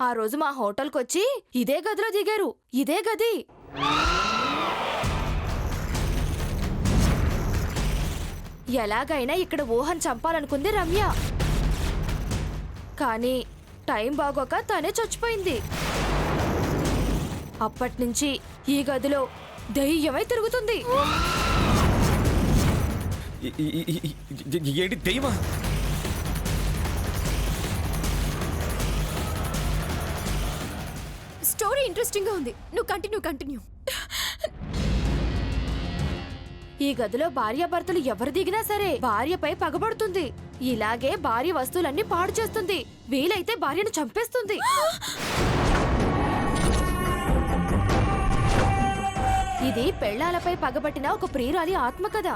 ఆ రోజు మా హోటల్కొచ్చి ఇదే గదిలో దిగారు. ఇదే గది. ఎలాగైనా ఇక్కడ ఊహను చంపాలనుకుంది రమ్య. కానీ టైం బాగోక తనే చచ్చిపోయింది. అప్పట్నుంచి ఈ గదిలో దెయ్యమై తిరుగుతుంది. ఏంటి దెయ్యమా? స్టోరీ ఇంట్రెస్టింగ్ గా ఉంది. నువ్వు కంటిన్యూ. ఈ గదిలో భార్యాభర్తలు ఎవరు దిగినా సరే భార్యపై పగబడుతుంది. ఇలాగే భార్య వస్తువులన్నీ పాడు చేస్తుంది. వీలైతే భార్యను చంపేస్తుంది. ఇది పెళ్లాలపై పగబట్టిన ఒక ప్రియురాలి ఆత్మకథ.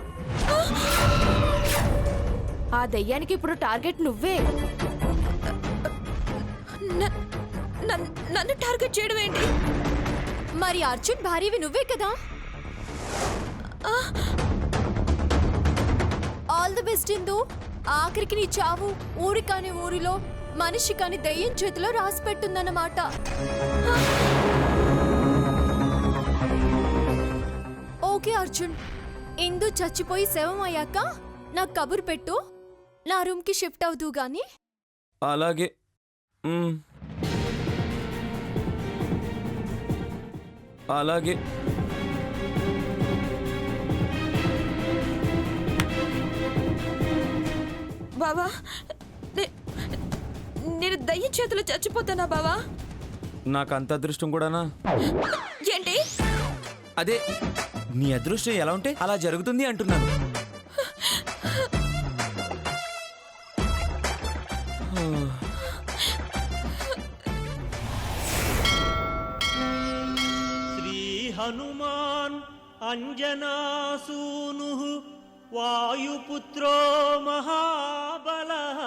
ఆ దెయ్యానికి ఇప్పుడు టార్గెట్ నువ్వే. నన్ను టార్గెట్ చేయడం ఏంటి? మరి అర్జున్ భార్యవి నువ్వే కదా. ఆల్ ది బెస్ట్ ఇందు. ఆఖరికి నీ చావు ఊరి కాని ఊరిలో మనిషి కాని దెయ్యం చేతిలో రాసి పెట్టుందన్నమాట. ఓకే అర్జున్, ఇందు చచ్చిపోయి శవం అయ్యాక నాకు కబురు పెట్టు. నా రూమ్ కి షిఫ్ట్ అవుతూ గాని. అలాగే. అలాగే. బావా, నేను దయ్యం చేతిలో చచ్చిపోతానా బావా? నాకు అంత అదృష్టం కూడానా? ఏంటి? అదే నీ అదృష్టం ఎలా ఉంటే అలా జరుగుతుంది అంటున్నాను. శ్రీ హనుమాన్ అంజనాసూను వాయుపుత్రో మహాబలః.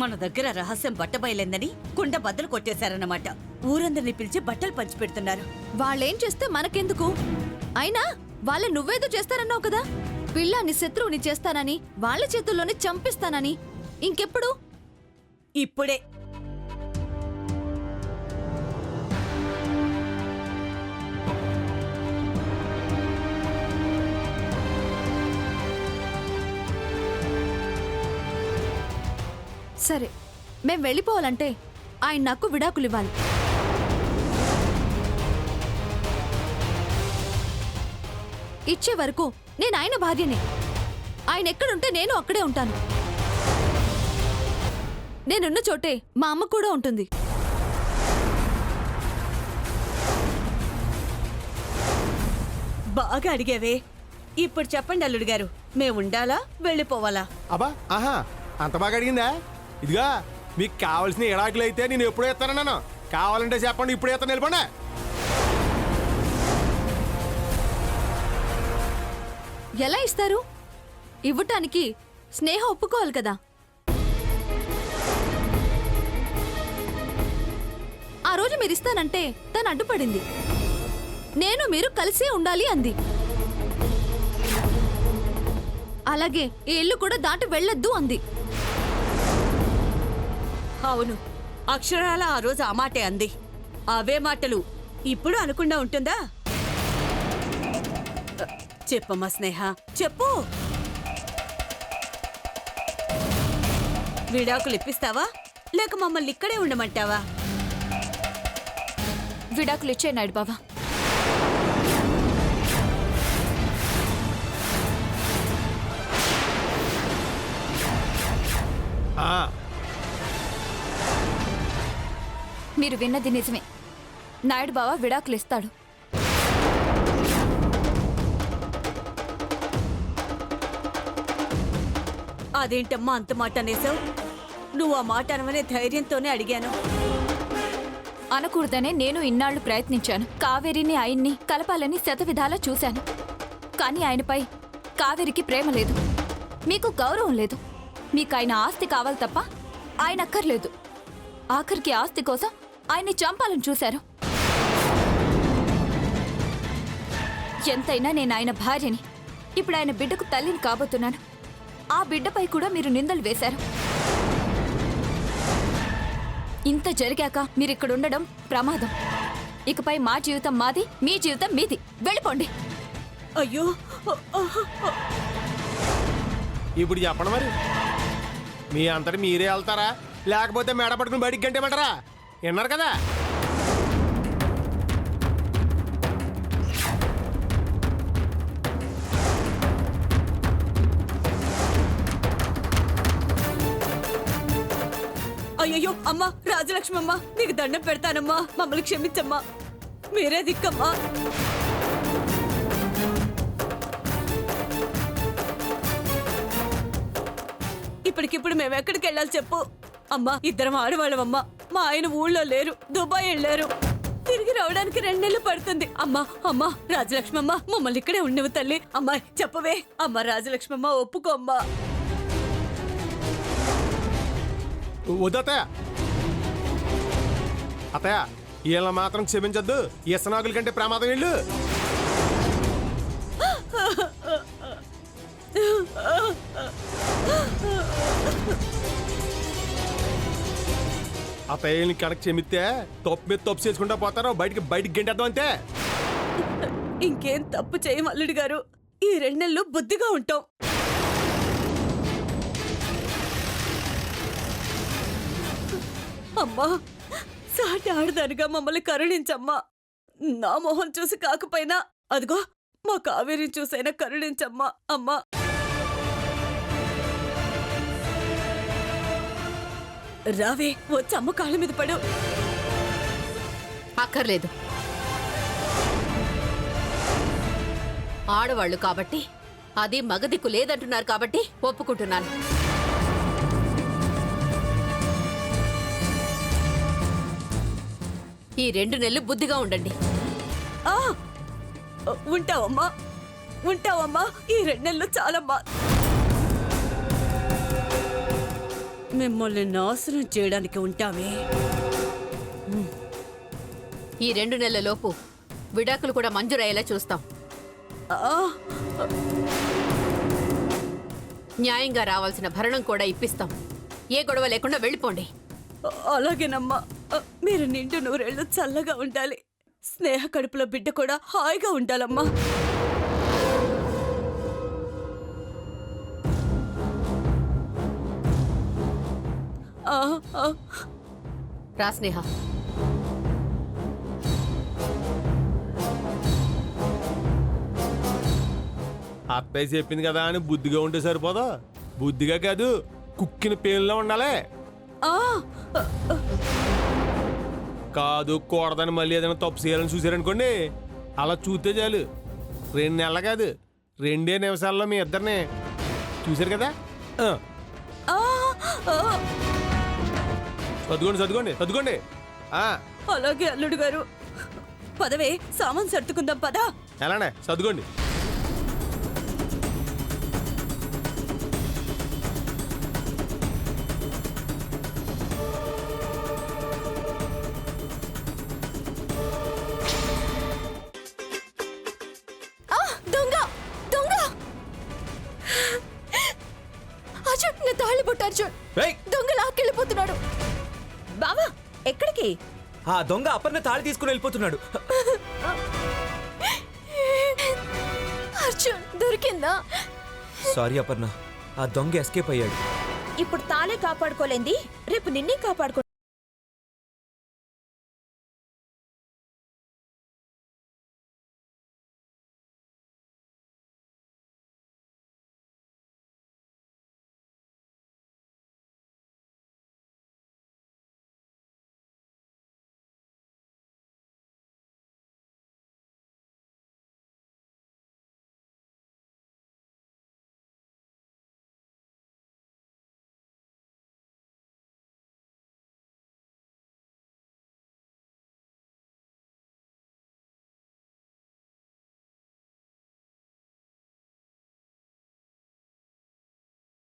మన దగ్గర రహస్యం బట్టబయలేందని కుండ బద్దలు కొట్టేశారన్నమాట. ఊరందరినీ పిలిచి బట్టలు పంచిపెడుతున్నారు. వాళ్ళేం చేస్తే మనకెందుకు? అయినా వాళ్ళ నువ్వేదో చేస్తారన్నావు కదా. పిల్లాన్ని శత్రువుని చేస్తానని, వాళ్ళ చేతుల్లోనే చంపిస్తానని. ఇంకెప్పుడు? ఇప్పుడే. సరే, మేం వెళ్ళిపోవాలంటే ఆయన నాకు విడాకులు ఇవ్వాలి. ఇచ్చే వరకు నేను ఆయన భార్యనే. ఆయన ఎక్కడుంటే నేను అక్కడే ఉంటాను. నేనున్న చోటే మా అమ్మ కూడా ఉంటుంది. బాగా అడిగావే. ఇప్పుడు చెప్పండి అల్లుడు గారు, మేముండాలా వెళ్ళిపోవాలా? అబ్బా, ఆహా, అంత బాగా అడిగిందా? ఇదిగా మీకు కావాల్సిన ఇడాకులు అయితే నేను ఎప్పుడూ ఇస్తానన్నాను. కావాలంటే చెప్పండి, ఇప్పుడే ఇస్తాను. వెళ్ళిపోండి. ఎలా ఇస్తారు? ఇవ్వటానికి స్నేహ ఒప్పుకోవాలి కదా. ఆ రోజు మీరు ఇస్తానంటే తను అడ్డుపడింది. నేను మీరు కలిసే ఉండాలి అంది. అలాగే ఈ ఇల్లు కూడా దాటి వెళ్ళొద్దు అంది. అవును, అక్షరాల ఆ రోజు ఆ మాటే అంది. అవే మాటలు ఇప్పుడు అనకుండా ఉంటుందా? చెప్పమ్మా స్నేహ, చెప్పు. విడాకులు ఇప్పిస్తావా లేక మమ్మల్ని ఇక్కడే ఉండమంటావా? విడాకులు ఇచ్చే నాయుడు బావా. మీరు విన్నది నిజమే. నాయుడు బావ విడాకులు ఇస్తాడు. అదేంటమ్మా అంత మాట అనేసావు? నువ్వు ఆ మాట అనవనే ధైర్యంతోనే అడిగాను. అనకూడదనే నేను ఇన్నాళ్లు ప్రయత్నించాను. కావేరిని ఆయన్ని కలపాలని శతవిధాలా చూశాను. కానీ ఆయనపై కావేరికి ప్రేమ లేదు, మీకు గౌరవం లేదు. మీకు ఆయన ఆస్తి కావాలి తప్ప ఆయన అక్కర్లేదు. ఆఖరికి ఆస్తి కోసం ఆయన్ని చంపాలని చూశారు. ఎంతైనా నేను ఆయన భార్యని. ఇప్పుడు ఆయన బిడ్డకు తల్లిని కాబోతున్నాను. ఆ బిడ్డపై కూడా మీరు నిందలు వేశారు. ఇంత జరిగాక మీరిక్కడ ఉండడం ప్రమాదం. ఇకపై మా జీవితం మాది, మీ జీవితం మీది. వెళ్ళిపోండి. అయ్యో ఇప్పుడు చెప్పండి మరి, మీ అంతటి మీరే వెళ్తారా లేకపోతే మెడ పట్టుకుని బయటికి గంటేమంటారా? విన్నారు కదా. అయ్యయ్యో అమ్మా, రాజలక్ష్మి అమ్మా, నీకు దండం పెడతానమ్మా, మమ్మల్ని క్షమించమ్మా, మీరే దిక్కమ్మా. ఇప్పటికిప్పుడు మేము ఎక్కడికి వెళ్ళాలి చెప్పు అమ్మా. ఇద్దరం ఆడవాళ్ళమమ్మా. మా ఆయన ఊళ్ళో లేరు, దుబాయ్ వెళ్ళారు. తిరిగి రావడానికి 2 నెలలు పడుతుంది. అమ్మా అమ్మా, రాజలక్ష్మి అమ్మ, మమ్మల్ని ఇక్కడే ఉండవు తల్లి. అమ్మాయి చెప్పవే అమ్మా, రాజలక్ష్మి అమ్మ ఒప్పుకో అమ్మా. వద్దతయ్య, అత్తయ్య వీళ్ళ మాత్రం క్షమించద్దు. ఇసనాగుల కంటే ప్రమాదం వీళ్ళు. అత్తయ్యని కడకు క్షమిస్తే తప్పు మీద తప్పు చేసుకుంటా పోతారో బయటికి గంటేద్దాం అంతే. ఇంకేం తప్పు చేయం అల్లుడు గారు. ఈ 2 నెలలు బుద్ధిగా ఉంటాం. అమ్మా, సాటి ఆడదానిగా మమ్మల్ని కరుణించమ్మా. నా మొహం చూసి కాకపోయినా అదిగో మా కావేరిని చూసైనా కరుణించమ్మా. అమ్మా రావే, వచ్చి అమ్మ కాళ్ళ మీద పడు. అక్కర్లేదు. ఆడవాళ్లు కాబట్టి, అది మగదిక్కు లేదంటున్నారు కాబట్టి ఒప్పుకుంటున్నాను. ఈ 2 నెలలు బుద్ధిగా ఉండండి. ఆ, ఉంటావమ్మా, ఉంటావమ్మా. ఈ 2 నెలలు చాలమ్మా. మిమ్మల్ని నాశనం చేయడానికి ఉంటామే. ఈ 2 నెలల లోపు విడాకులు కూడా మంజూరయ్యేలా చూస్తాం. ఆ, న్యాయంగా రావాల్సిన భరణం కూడా ఇప్పిస్తాం. ఏ గొడవ లేకుండా వెళ్ళిపోండి. అలాగేనమ్మా. మీరు నిండు 100 ఏళ్ళు చల్లగా ఉండాలి. స్నేహ కడుపులో బిడ్డ కూడా హాయిగా ఉండాలమ్మా. ఆ, ఆ. రా స్నేహ. అత్తయ్య చెప్పింది కదా అని బుద్ధిగా ఉంటే సరిపోదా? బుద్ధిగా కాదు, కుక్కిన పేనులో ఉండాలి. ఆ, కాదు కూడదని మళ్ళీ ఏదైనా తప్పు చేయాలని చూసారనుకోండి, అలా చూస్తే చాలు 2 నెలలు కాదు 2 నిమిషాల్లో మీ ఇద్దరిని చూశారు కదా. ఆ, ఆ. చదువుకోండి. అలాగే అల్లుడు గారు. పదవే, సామాన్ సర్దుకుందాం పదా. ఎలానే చదువుకోండి. దొంగ దొంగ! అర్జున్, నా తాళి బొట్టు అర్జున్. దొంగ లాక్కెళ్ళిపోతున్నాడు. బావా, ఎక్కడికి? ఆ దొంగ అపర్ణ తాళి తీసుకుని వెళ్ళిపోతున్నాడు. అర్జున్, దొరికిందా? సారీ అపర్ణ, ఆ దొంగ ఎస్కేప్ అయ్యాడు. ఇప్పుడు తాళే కాపాడుకోలేంది, రేపు నిన్నే కాపాడుకో.